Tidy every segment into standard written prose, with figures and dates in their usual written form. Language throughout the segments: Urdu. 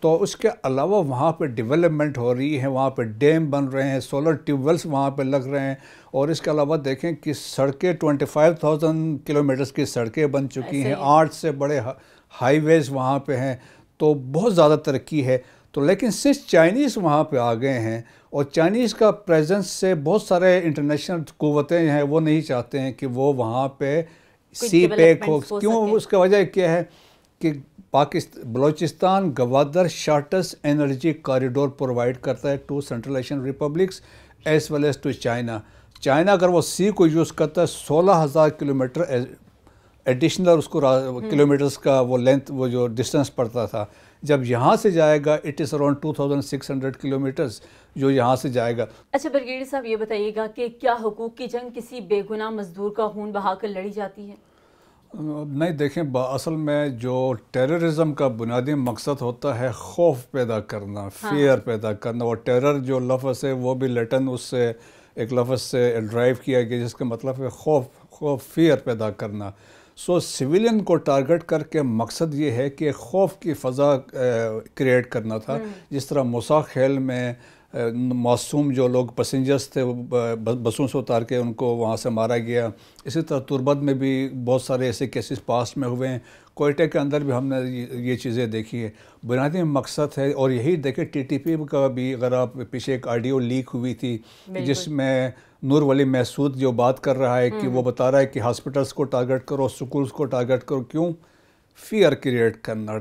تو اس کے علاوہ وہاں پہ ڈیولپمنٹ ہو رہی ہے، وہاں پہ ڈیم بن رہے ہیں، سولر ٹیوب ویلس وہاں پہ لگ رہے ہیں، اور اس کے علاوہ دیکھیں کہ سڑکیں 25,000 کلومیٹرز کی سڑکیں بن چکی ہیں، 8 سے بڑے ہائی ویز وہاں پہ ہیں، تو بہت زیادہ ترقی ہے۔ تو لیکن صرف چائنیز وہاں پہ آ گئے ہیں، اور چائنیز کا پریزنس سے بہت سارے انٹرنیشنل قوتیں ہیں وہ نہیں چاہتے ہیں کہ وہ وہاں پہ سی پیک ہو۔ کیوں؟ اس کا وجہ کیا ہے کہ Balochistan Gwadar shortest energy corridor provide کرتا ہے to Central Asian republics as well as to China. China اگر وہ سی کو یوز کرتا ہے 16,000 کلومیٹر ایڈیشنل اس کو کلومیٹرز کا وہ لینتھ، وہ جو ڈسٹنس پڑتا تھا، جب یہاں سے جائے گا اٹ از اراؤنڈ 2,600 کلومیٹرز جو یہاں سے جائے گا۔ اچھا بریگیڈیئر صاحب یہ بتائیے گا کہ کیا حقوق کی جنگ کسی بے گناہ مزدور کا خون بہا کر لڑی جاتی ہے؟ نہیں، دیکھیں اصل میں جو ٹیررزم کا بنیادی مقصد ہوتا ہے خوف پیدا کرنا، فیئر پیدا کرنا، اور ٹیرر جو لفظ ہے وہ بھی لیٹن اس سے ایک لفظ سے ڈرائیو کیا گیا جس کا مطلب ہے خوف، فیئر پیدا کرنا۔ سو سویلین کو ٹارگٹ کر کے مقصد یہ ہے کہ خوف کی فضا کریٹ کرنا تھا، جس طرح موسیٰ خیل میں معصوم جو لوگ پیسنجرز تھے بسوں سے اتار کے ان کو وہاں سے مارا گیا، اسی طرح تربت میں بھی بہت سارے ایسے کیسز پاسٹ میں ہوئے ہیں، کوئٹہ کے اندر بھی ہم نے یہ چیزیں دیکھی ہے۔ بنیادی مقصد ہے، اور یہی دیکھیں ٹی ٹی پی کا بھی، اگر آپ پیچھے ایک آڈیو لیک ہوئی تھی جس میں نور ولی محسود جو بات کر رہا ہے کہ وہ بتا رہا ہے کہ ہاسپٹلس کو ٹارگٹ کرو، سکولز کو ٹارگٹ کرو، کیوں؟ فیئر کریٹ کرنا،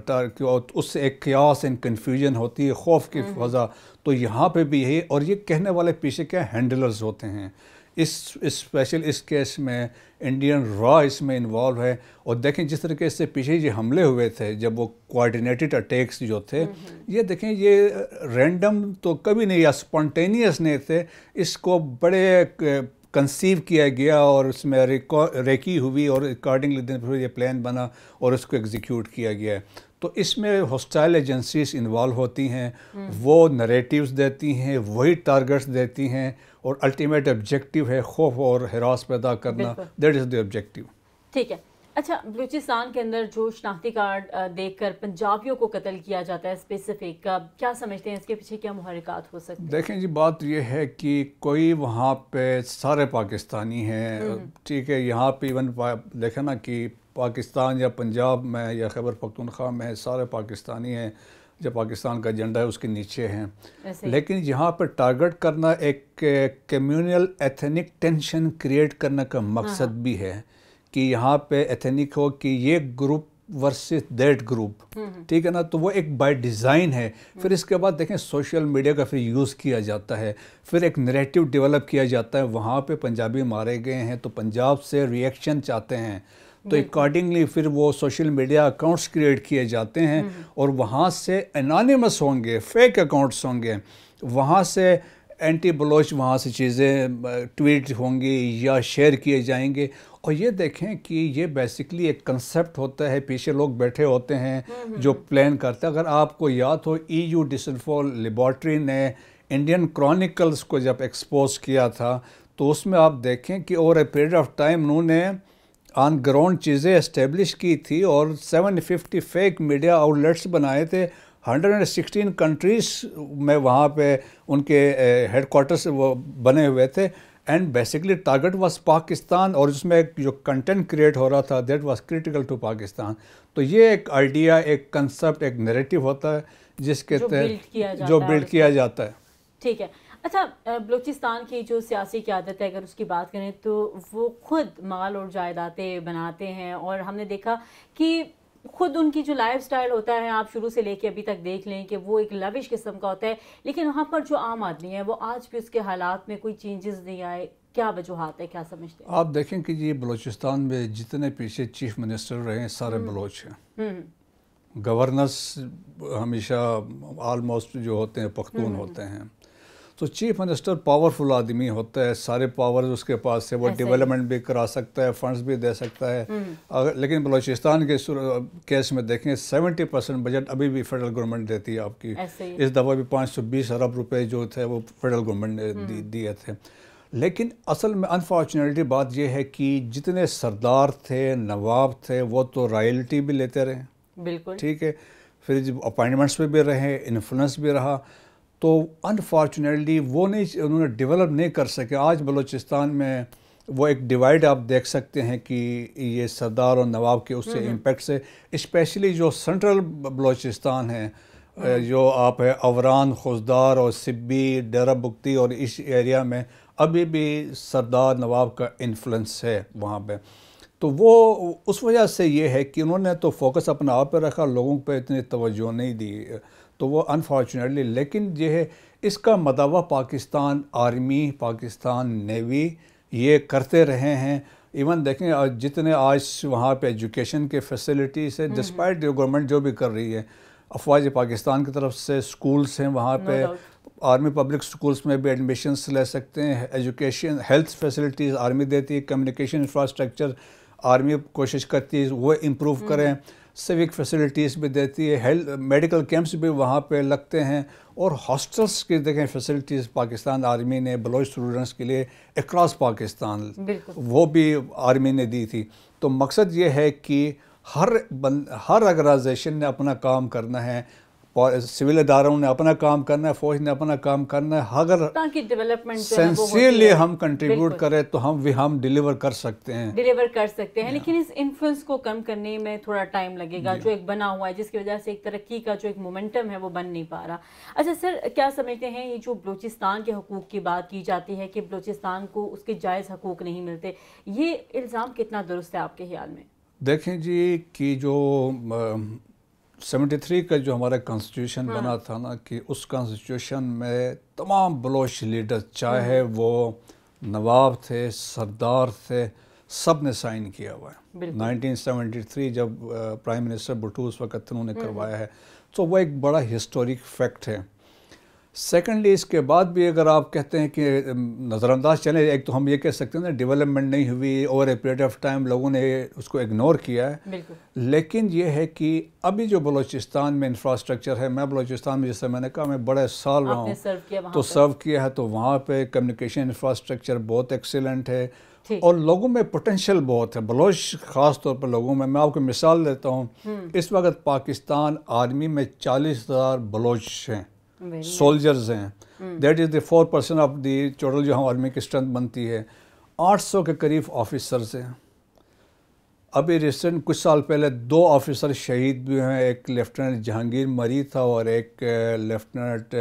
اس سے ایک قیاس اینڈ کنفیوژن ہوتی ہے، خوف کی فضا۔ تو یہاں پہ بھی یہی، اور یہ کہنے والے پیچھے کیا ہینڈلرز ہوتے ہیں، اسپیشل اس کیس میں انڈین را اس میں انوالو ہے۔ اور دیکھیں جس طریقے سے پیچھے یہ حملے ہوئے تھے جب وہ کوآرڈینیٹڈ اٹیکس جو تھے، یہ دیکھیں یہ رینڈم تو کبھی نہیں یا اسپونٹینیس نہیں تھے، اس کو بڑے کنسیو کیا گیا اور اس میں ریکی ہوئی اور اکارڈنگلی پھر یہ پلان بنا اور اس کو ایگزیکیوٹ کیا گیا ہے۔ تو اس میں ہاسٹائل ایجنسیز انوالو ہوتی ہیں، وہ نریٹیوز دیتی ہیں، وہی ٹارگٹس دیتی ہیں، اور الٹیمیٹ آبجیکٹیو ہے خوف اور ہراس پیدا کرنا، دیٹ از دی آبجیکٹیو۔ ٹھیک ہے۔ اچھا، بلوچستان کے اندر جو شناختی کارڈ دیکھ کر پنجابیوں کو قتل کیا جاتا ہے اسپیسیفک، کیا سمجھتے ہیں اس کے پیچھے کیا محرکات ہو سکتے ہیں؟ دیکھیں جی، بات یہ ہے کہ کوئی وہاں پہ سارے پاکستانی ہیں، ٹھیک ہے، یہاں پہ ایون دیکھیں نا کہ پاکستان یا پنجاب میں یا خیبر پختونخوا میں سارے پاکستانی ہیں، جو پاکستان کا ایجنڈا ہے اس کے نیچے ہیں، لیکن یہاں پہ ٹارگٹ کرنا ایک کمیونل ایتھنک ٹینشن کریٹ کرنے کا مقصد بھی ہے کہ یہاں پہ ایتھنک ہو کہ یہ گروپ ورسز دیٹ گروپ، ٹھیک ہے نا، تو وہ ایک بائی ڈیزائن ہے۔ پھر اس کے بعد دیکھیں سوشل میڈیا کا پھر یوز کیا جاتا ہے، پھر ایک نیریٹو ڈیولپ کیا جاتا ہے، وہاں پہ پنجابی مارے گئے ہیں تو پنجاب سے ریئیکشن چاہتے ہیں، تو اکارڈنگلی پھر وہ سوشل میڈیا اکاؤنٹس کریٹ کیے جاتے ہیں، اور وہاں سے انانیمس ہوں گے، فیک اکاؤنٹس ہوں گے، وہاں سے اینٹی بلوچ وہاں سے چیزیں ٹویٹ ہوں گی یا شیئر کیے جائیں گے۔ اور یہ دیکھیں کہ یہ بیسکلی ایک کنسیپٹ ہوتا ہے، پیچھے لوگ بیٹھے ہوتے ہیں جو پلان کرتے ہیں۔ اگر آپ کو یاد ہو ای یو ڈسنفو لیبارٹری نے انڈین کرونیکلز کو جب ایکسپوز کیا تھا تو اس میں آپ دیکھیں کہ over a period of time انہوں نے آن گراؤنڈ چیزیں اسٹیبلش کی تھی اور 750 فیک میڈیا آؤٹ لیٹس بنائے تھے 116 کنٹریز میں، وہاں پہ ان کے ہیڈ کوارٹرز وہ بنے ہوئے تھے، and basically target was Pakistan, اور اس میں جو کنٹینٹ کریٹ ہو رہا تھا that was critical to Pakistan. تو یہ ایک آئیڈیا، ایک کنسپٹ، ایک نیریٹو ہوتا ہے جس کے تحت جو بلڈ کیا جاتا ہے۔ ٹھیک ہے۔ اچھا، بلوچستان کی جو سیاسی قیادت ہے اگر اس کی بات کریں تو وہ خود مال اور جائیدادیں بناتے ہیں، اور ہم نے دیکھا کہ خود ان کی جو لائف سٹائل ہوتا ہے، آپ شروع سے لے کے ابھی تک دیکھ لیں کہ وہ ایک لوش قسم کا ہوتا ہے، لیکن وہاں پر جو عام آدمی ہے وہ آج بھی اس کے حالات میں کوئی چینجز نہیں آئے۔ کیا وجوہات ہے، کیا سمجھتے ہیں؟ آپ دیکھیں کہ یہ بلوچستان میں جتنے پیچھے چیف منسٹر رہے ہیں سارے بلوچ ہیں، گورنرز ہمیشہ آلموسٹ جو ہوتے ہیں پختون ہوتے ہیں، تو چیف منسٹر پاورفل آدمی ہوتا ہے، سارے پاورز اس کے پاس ہے، وہ ڈیولپمنٹ بھی کرا سکتا ہے، فنڈز بھی دے سکتا ہے۔ لیکن بلوچستان کے کیس میں دیکھیں 70% بجٹ ابھی بھی فیڈرل گورنمنٹ دیتی ہے آپ کی، اس دفعہ بھی 520 ارب روپے جو تھے وہ فیڈرل گورنمنٹ نے دیے تھے۔ لیکن اصل میں انفارچونیٹلی بات یہ ہے کہ جتنے سردار تھے، نواب تھے، وہ تو رائلٹی بھی لیتے رہے، بالکل ٹھیک ہے، پھر اپائنٹمنٹس پہ بھی رہے, انفلوئنس بھی رہا, تو انفارچونیٹلی وہ نہیں, انہوں نے ڈیولپ نہیں کر سکے. آج بلوچستان میں وہ ایک ڈیوائڈ آپ دیکھ سکتے ہیں کہ یہ سردار اور نواب کے اس سے امپیکٹ سے, اسپیشلی جو سینٹرل بلوچستان ہے, جو آپ ہے اوران, خوزدار اور سبی, ڈیرہ بگٹی اور اس ایریا میں ابھی بھی سردار نواب کا انفلوئنس ہے وہاں پہ. تو وہ اس وجہ سے یہ ہے کہ انہوں نے تو فوکس اپنا آپ پہ رکھا, لوگوں پہ اتنی توجہ نہیں دی, تو وہ انفارچونیٹلی. لیکن یہ ہے اس کا مداوع پاکستان آرمی, پاکستان نیوی یہ کرتے رہے ہیں. ایون دیکھیں جتنے آج وہاں پہ ایجوکیشن کے فیسلٹیز ہے, ڈسپائٹ جو گورنمنٹ جو بھی کر رہی ہے, افواج پاکستان کی طرف سے سکولز ہیں وہاں پہ, آرمی پبلک سکولز میں بھی ایڈمیشنس لے سکتے ہیں. ایجوکیشن, ہیلتھ فیسلٹیز آرمی دیتی ہے, کمیونیکیشن انفراسٹرکچر آرمی کوشش کرتی ہے وہ امپروو کریں, سیوک فیسلٹیز بھی دیتی ہے, میڈیکل کیمپس بھی وہاں پہ لگتے ہیں, اور ہاسٹلس کی دیکھیں فیسلٹیز پاکستان آرمی نے بلوچ اسٹوڈنٹس کے لیے اکراس پاکستان وہ بھی آرمی نے دی تھی. تو مقصد یہ ہے کہ ہر آرگنائزیشن نے اپنا کام کرنا ہے, سول اداروں نے اپنا کام کرنا ہے, فوج نے اپنا کام کرنا ہے. اگر تاکہ ڈیولپمنٹ سینسیئرلی ہم کنٹریبیوٹ کریں تو ہم ڈیلیور کر سکتے ہیں, لیکن اس انفلوئنس کو کم کرنے میں تھوڑا ٹائم لگے گا, جو ایک بنا ہوا ہے جس کی وجہ سے ایک ترقی کا جو ایک مومنٹم ہے وہ بن نہیں پا رہا. اچھا سر, کیا سمجھتے ہیں یہ جو بلوچستان کے حقوق کی بات کی جاتی ہے کہ بلوچستان کو اس کے جائز حقوق نہیں ملتے, یہ الزام کتنا درست ہے آپ کے خیال میں؟ دیکھیں جی کہ جو 73 کا جو ہمارا کانسٹیٹیوشن بنا تھا نا, کہ اس کانسٹیٹیوشن میں تمام بلوچ لیڈر, چاہے وہ نواب تھے, سردار تھے, سب نے سائن کیا ہوا ہے. 1973 جب پرائم منسٹر بھٹو اس وقت انہوں نے کروایا ہے, تو وہ ایک بڑا ہسٹورک فیکٹ ہے. سیکنڈلی اس کے بعد بھی اگر آپ کہتے ہیں کہ نظر انداز چلیں, ایک تو ہم یہ کہہ سکتے ہیں نا ڈیولپمنٹ نہیں ہوئی, over a period of time لوگوں نے اس کو اگنور کیا ہے. لیکن یہ ہے کہ ابھی جو بلوچستان میں انفراسٹرکچر ہے, میں بلوچستان میں جیسے میں نے کہا میں بڑے سال رہا ہوں تو سرو کیا ہے, تو وہاں پہ کمیونیکیشن انفراسٹرکچر بہت ایکسیلنٹ ہے, اور لوگوں میں پوٹینشیل بہت ہے, بلوچ خاص طور پر لوگوں میں. میں آپ کو مثال دیتا ہوں, اس وقت پاکستان آرمی میں 40,000 بلوچ ہیں, سولجرز ہیں. That is the 4% of the total جو ہم آرمی کی اسٹرینتھ بنتی ہے. 800 کے قریب آفیسرز ہیں. ابھی ریسنٹ کچھ سال پہلے 2 آفیسر شہید بھی ہیں, ایک لیفٹیننٹ جہانگیر مری تھا اور ایک لیفٹیننٹ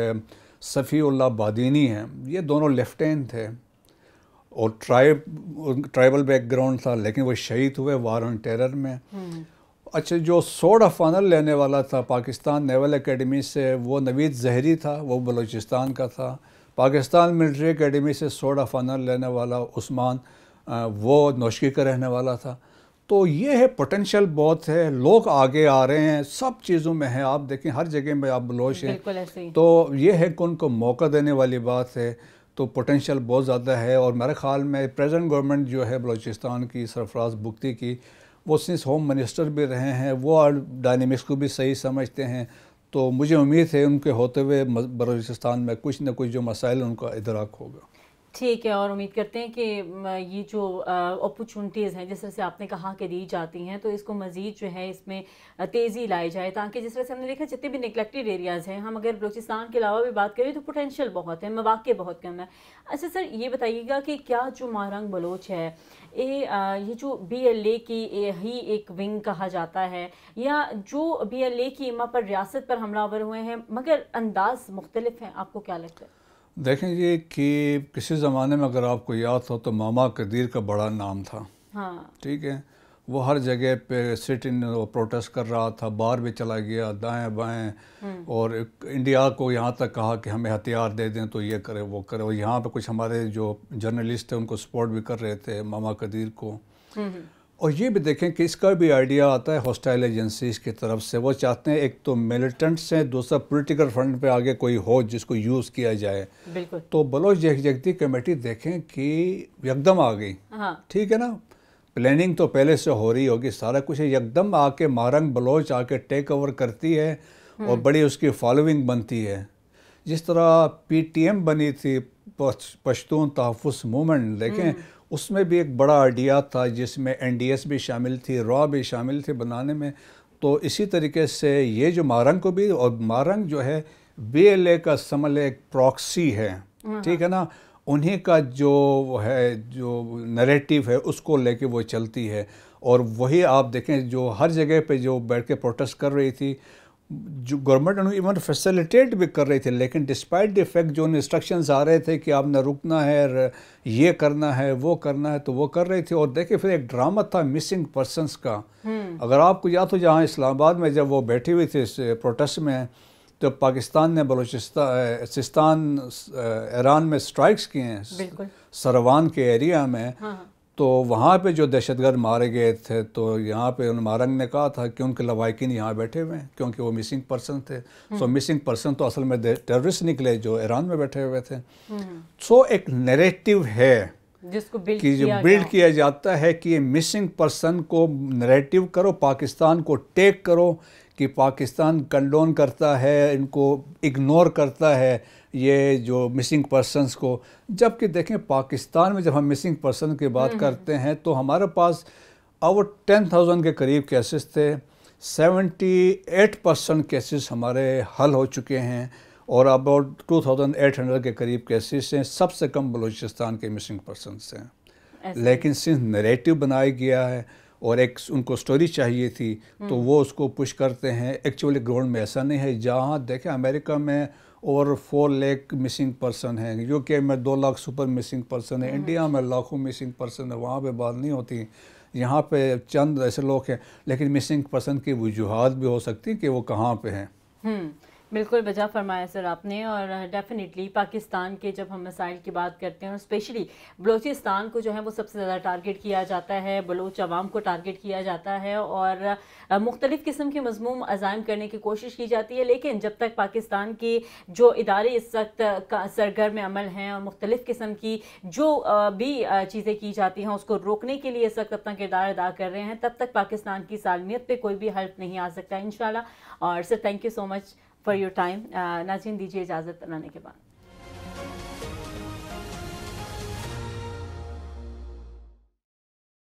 صفی اللہ بادینی ہیں. یہ دونوں لیفٹیننٹ تھے اور ٹرائبل بیک گراؤنڈ تھا, لیکن وہ شہید ہوئے وار آن ٹیرر میں. اچھا, جو سوڈ آف آنر لینے والا تھا پاکستان نیول اکیڈمی سے, وہ نوید زہری تھا, وہ بلوچستان کا تھا. پاکستان ملٹری اکیڈمی سے سوڈ آف آنر لینے والا عثمان, وہ نوشکی کا رہنے والا تھا. تو یہ ہے پوٹینشیل بہت ہے, لوگ آگے آ رہے ہیں, سب چیزوں میں ہیں. آپ دیکھیں ہر جگہ میں آپ بلوچ ہیں, تو یہ ہے کہ ان کو موقع دینے والی بات ہے. تو پوٹینشیل بہت زیادہ ہے, اور میرے خیال میں پریزنٹ گورنمنٹ جو ہے بلوچستان کی, سرفراز بگٹی کی, وہ سنس ہوم منسٹر بھی رہے ہیں, وہ ڈائنامکس کو بھی صحیح سمجھتے ہیں. تو مجھے امید ہے ان کے ہوتے ہوئے بلوچستان میں کچھ نہ کچھ جو مسائل ان کا ادراک ہوگا. ٹھیک ہے, اور امید کرتے ہیں کہ یہ جو اپرچونٹیز ہیں جس طرح سے آپ نے کہا کہ دی جاتی ہیں, تو اس کو مزید جو ہے اس میں تیزی لائی جائے, تاکہ جس طرح سے ہم نے دیکھا جتنے بھی نیگلیکٹڈ ایریاز ہیں, ہم اگر بلوچستان کے علاوہ بھی بات کریں تو پوٹینشیل بہت ہے, مواقع بہت کم ہے. اچھا سر, یہ بتائیے گا کہ کیا جو مہرنگ بلوچ ہے یہ جو BLA کی ہی ایک ونگ کہا جاتا ہے, یا جو BLA کی ایما پر ریاست پر حملہ آور ہوئے ہیں مگر انداز مختلف ہیں, آپ کو کیا لگتا ہے؟ دیکھیں یہ کہ کسی زمانے میں اگر آپ کو یاد ہو تو ماما قدیر کا بڑا نام تھا. ٹھیک ہے, وہ ہر جگہ پہ سٹ ان پروٹیسٹ کر رہا تھا, باہر بھی چلا گیا دائیں بائیں, اور انڈیا کو یہاں تک کہا کہ ہمیں ہتھیار دے دیں تو یہ کرے وہ کرے. اور یہاں پہ کچھ ہمارے جو جرنلسٹ ہیں ان کو سپورٹ بھی کر رہے تھے ماما قدیر کو. اور یہ بھی دیکھیں کہ اس کا بھی آئیڈیا آتا ہے ہاسٹائل ایجنسیز کی طرف سے. وہ چاہتے ہیں ایک تو ملیٹنٹس ہیں, دوسرا پولیٹیکل فرنٹ پہ آگے کوئی ہو جس کو یوز کیا جائے. تو بلوچ یکجہتی کمیٹی دیکھیں کہ یکدم آ گئی. ٹھیک ہے نا, پلاننگ تو پہلے سے ہو رہی ہوگی, سارا کچھ ہے, یکدم آ کے مہرنگ بلوچ آ کے ٹیک اوور کرتی ہے, اور بڑی اس کی فالوئنگ بنتی ہے. جس طرح PTM بنی تھی, پشتون تحفظ موومنٹ, دیکھیں اس میں بھی ایک بڑا آئیڈیا تھا جس میں NDS بھی شامل تھی, را بھی شامل تھی بنانے میں. تو اسی طریقے سے یہ جو مارنگ کو بھی، اور مارنگ جو ہے BLA کا سمجھ لے ایک پراکسی ہے، ٹھیک ہے نا، انہی کا جو ہے جو نریٹیو ہے اس کو لے کے وہ چلتی ہے، اور وہی آپ دیکھیں جو ہر جگہ پہ جو بیٹھ کے پروٹیسٹ کر رہی تھی، جو گورنمنٹ انہوں ایون فیسیلیٹیٹ بھی کر رہی تھی، لیکن ڈسپائٹ دی فیکٹ جو انسٹرکشنز آ رہے تھے کہ آپ نے رکنا ہے، یہ کرنا ہے، وہ کرنا ہے، تو وہ کر رہی تھی۔ اور دیکھیں پھر ایک ڈرامہ تھا مسنگ پرسنس کا، اگر آپ کو یاد ہو جہاں اسلام آباد میں جب وہ بیٹھی ہوئی تھی اس پروٹیسٹ میں، تو پاکستان نے بلوچستان سستان ایران میں سٹرائکس کیے ہیں سروان کے ایریا میں، تو وہاں پہ جو دہشت گرد مارے گئے تھے، تو یہاں پہ مارنگ نے کہا تھا کہ ان کے لواحقین یہاں بیٹھے ہوئے ہیں کیونکہ وہ مسنگ پرسن تھے۔ سو مسنگ پرسن تو اصل میں ٹیررسٹ نکلے جو ایران میں بیٹھے ہوئے تھے۔ سو ایک نیریٹو ہے جس کو کہ جو بلڈ کیا جاتا ہے کہ یہ مسنگ پرسن کو نیریٹو کرو، پاکستان کو ٹیک کرو کہ پاکستان کنڈون کرتا ہے، ان کو اگنور کرتا ہے یہ جو مسنگ پرسنس کو، جبکہ دیکھیں پاکستان میں جب ہم مسنگ پرسن کی بات کرتے ہیں تو ہمارے پاس اوور 10,000 کے قریب کیسز تھے، 78% کیسز ہمارے حل ہو چکے ہیں، اور اباؤٹ 2,800 کے قریب کیسز ہیں، سب سے کم بلوچستان کے مسنگ پرسنس ہیں۔ لیکن سنس نیریٹو بنایا گیا ہے اور ایک ان کو سٹوری چاہیے تھی تو وہ اس کو پش کرتے ہیں، ایکچولی گراؤنڈ میں ایسا نہیں ہے۔ جہاں دیکھیں امریکہ میں اوور 4 لاکھ مسنگ پرسن ہیں، UK میں 2 لاکھ سپر مسنگ پرسن ہیں، انڈیا میں لاکھوں مسنگ پرسن ہیں، وہاں پہ بات نہیں ہوتی، یہاں پہ چند ایسے لوگ ہیں، لیکن مسنگ پرسن کی وجوہات بھی ہو سکتی کہ وہ کہاں پہ ہیں۔ بالکل بجا فرمایا سر آپ نے، اور ڈیفینیٹلی پاکستان کے جب ہم مسائل کی بات کرتے ہیں اور اسپیشلی بلوچستان کو جو ہے وہ سب سے زیادہ ٹارگٹ کیا جاتا ہے، بلوچ عوام کو ٹارگٹ کیا جاتا ہے، اور مختلف قسم کے مضموم عزائم کرنے کی کوشش کی جاتی ہے، لیکن جب تک پاکستان کے جو ادارے اس وقت سرگرم عمل ہیں اور مختلف قسم کی جو بھی چیزیں کی جاتی ہیں اس کو روکنے کے لیے اس وقت اپنا کردار ادا کر رہے ہیں، تب تک پاکستان کی سالمیت پہ کوئی بھی حلف نہیں آ سکتا انشاءاللہ۔ اور sir thank you so much for your time. ناظرین دیجیے اجازت، آنے کے بعد